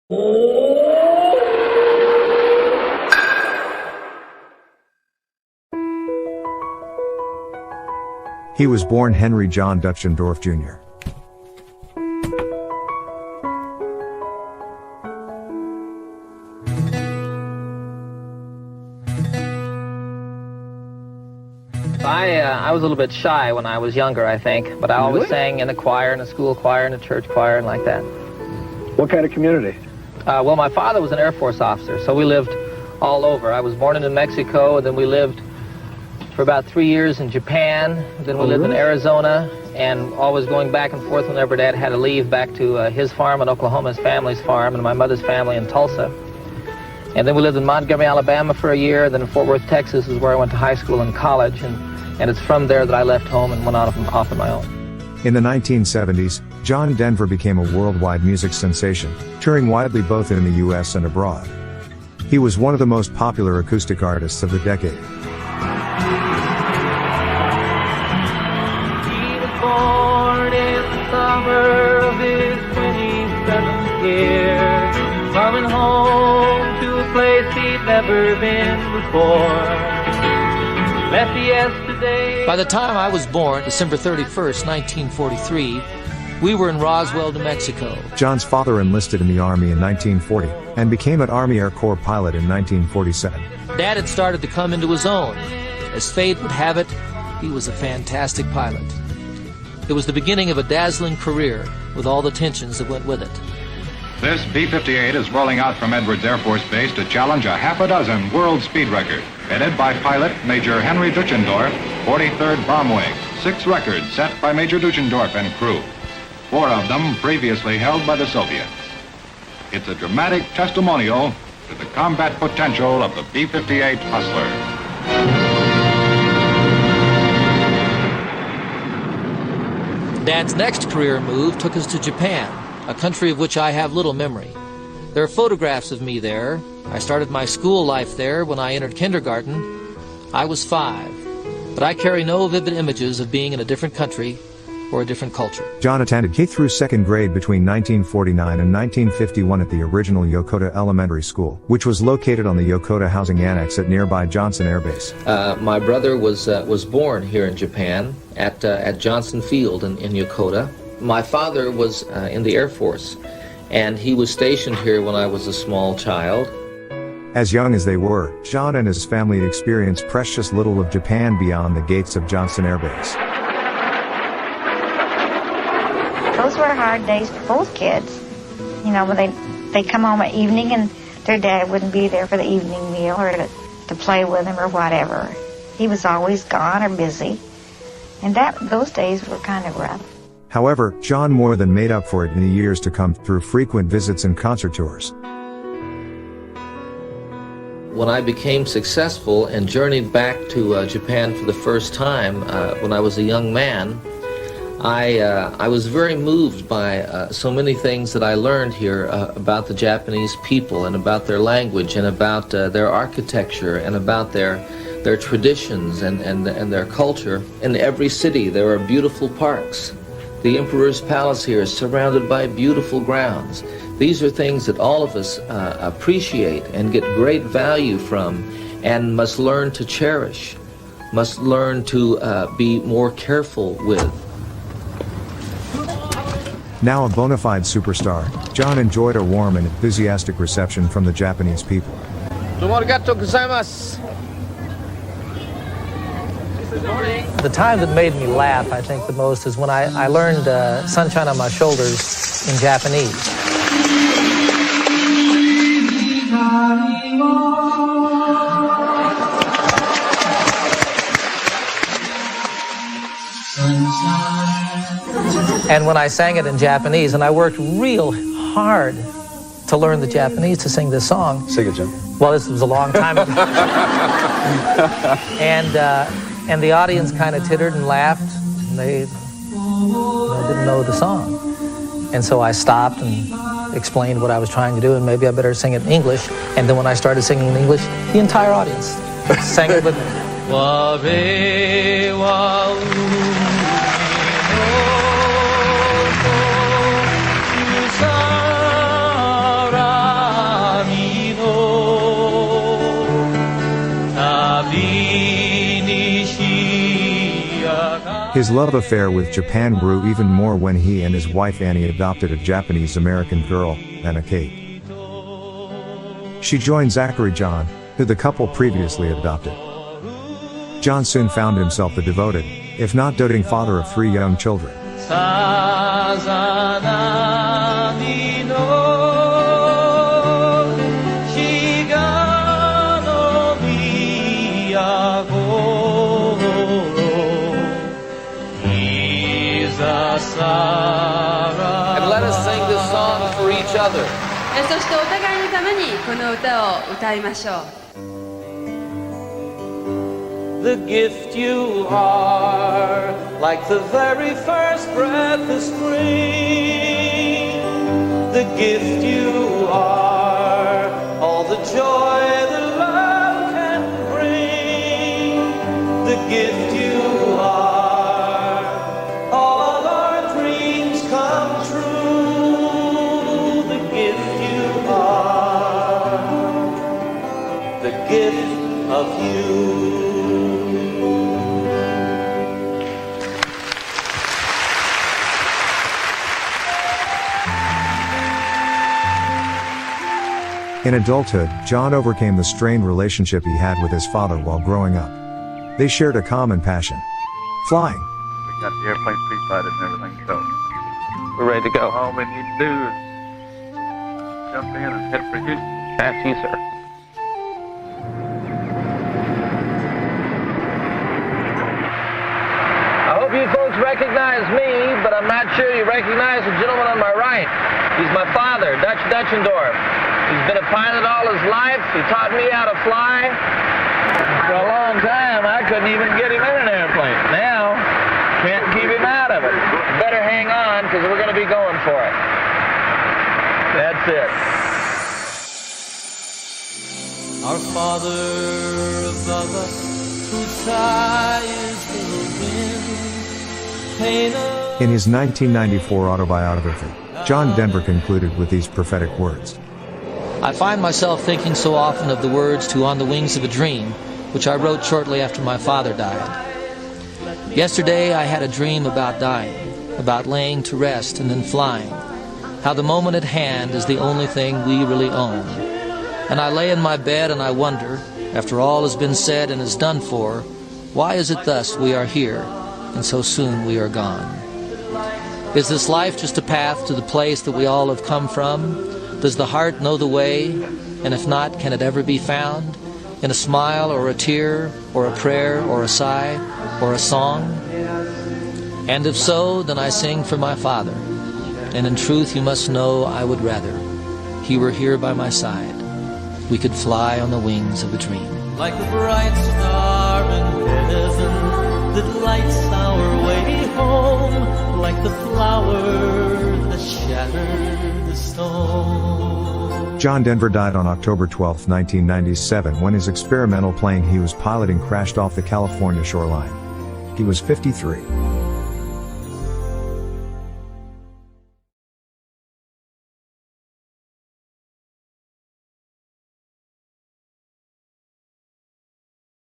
He was born Henry John Deutschendorf Jr. I was a little bit shy when I was younger, I think, but I always sang in the choir, in the school choir, in the church choir, and like that. What kind of community? Well, my father was an Air Force officer, so we lived all over. I was born in New Mexico, and then we lived for about 3 years in Japan. Then we lived in Arizona, and always going back and forth whenever Dad had to leave back to his farm in Oklahoma, his family's farm, and my mother's family in Tulsa. And then we lived in Montgomery, Alabama for a year. Then in Fort Worth, Texas is where I went to high school and college, and it's from there that I left home and went off on my own. In the 1970s, John Denver became a worldwide music sensation, touring widely both in the U.S. and abroad. He was one of the most popular acoustic artists of the decade. He was born in the summer of his 27th year, coming home to a place he'd never been before. Left yesterday. By the time I was born, December 31st, 1943, we were in Roswell, New Mexico. John's father enlisted in the Army in 1940 and became an Army Air Corps pilot in 1947. Dad had started to come into his own. As fate would have it, he was a fantastic pilot. It was the beginning of a dazzling career with all the tensions that went with it. This B-58 is rolling out from Edwards Air Force Base to challenge a half a dozen world speed records, headed by pilot Major Henry Deutschendorf, 43rd Bomb Wing. 6 records set by Major Deutschendorf and crew, 4 of them previously held by the Soviets. It's a dramatic testimonial to the combat potential of the B-58 Hustler. Dad's next career move took us to Japan, a country of which I have little memory. There are photographs of me there. I started my school life there when I entered kindergarten. I was 5, but I carry no vivid images of being in a different country or a different culture. John attended K through 2nd grade between 1949 and 1951 at the original Yokota Elementary School, which was located on the Yokota housing annex at nearby Johnson Air Base. My brother was born here in Japan at Johnson Field in Yokota. My father was in the Air Force, and he was stationed here when I was a small child. As young as they were, John and his family experienced precious little of Japan beyond the gates of Johnson Air Base. Those were hard days for both kids. You know, when they'd come home at evening and their dad wouldn't be there for the evening meal or to play with them or whatever. He was always gone or busy. And those days were kind of rough. However, John more than made up for it in the years to come through frequent visits and concert tours. When I became successful and journeyed back to Japan for the first time when I was a young man, I was very moved by so many things that I learned here about the Japanese people and about their language and about their architecture and about their traditions and their culture. In every city there are beautiful parks. The Emperor's Palace here is surrounded by beautiful grounds. These are things that all of us appreciate and get great value from and must learn to cherish, must learn to be more careful with. Now a bona fide superstar, John enjoyed a warm and enthusiastic reception from the Japanese people. The time that made me laugh, I think, the most is when I learned Sunshine on My Shoulders in Japanese. And when I sang it in Japanese, and I worked real hard to learn the Japanese to sing this song. Sing it, Jim. Well, this was a long time ago. And the audience kind of tittered and laughed, and they didn't know the song. And so I stopped and explained what I was trying to do, and maybe I better sing it in English. And then when I started singing in English, the entire audience sang it with me. His love affair with Japan grew even more when he and his wife Annie adopted a Japanese-American girl, Anna Kate. She joined Zachary John, who the couple previously adopted. John soon found himself the devoted, if not doting father of 3 young children. And let us sing this song for each other. そしてお互いのためにこの歌を歌いましょう。 The gift you are, like the very first breath of spring. The gift you are, all the joy that love can bring. The gift you are, all our dreams come true. The gift you are, the gift of you. In adulthood, John overcame the strained relationship he had with his father while growing up. They shared a common passion: flying. We got the airplane pre-flighted and everything, so We're ready to go. all we need to do is jump in and head for Houston. After you, sir. I hope you folks recognize me, but I'm not sure you recognize the gentleman on my right. He's my father, Dutch Deutschendorf. He's been a pilot all his life. He taught me how to fly. For a long time, I couldn't even get him in an airplane. Now, can't keep him out of it. Better hang on, because we're going to be going for it. That's it. Our Father above us, whose sigh is the wind, pain of... In his 1994 autobiography, John Denver concluded with these prophetic words. I find myself thinking so often of the words to On the Wings of a Dream, which I wrote shortly after my father died. Yesterday I had a dream about dying, about laying to rest and then flying, how the moment at hand is the only thing we really own. And I lay in my bed and I wonder, after all has been said and is done for, why is it thus we are here, and so soon we are gone? Is this life just a path to the place that we all have come from? Does the heart know the way? And if not, can it ever be found? In a smile or a tear, or a prayer or a sigh, or a song? And if so, then I sing for my father. And in truth you must know I would rather he were here by my side. We could fly on the wings of a dream. Like the bright star in heaven that lights our way home, like the flower that shattered the stone. John Denver died on October 12, 1997, when his experimental plane he was piloting crashed off the California shoreline. He was 53.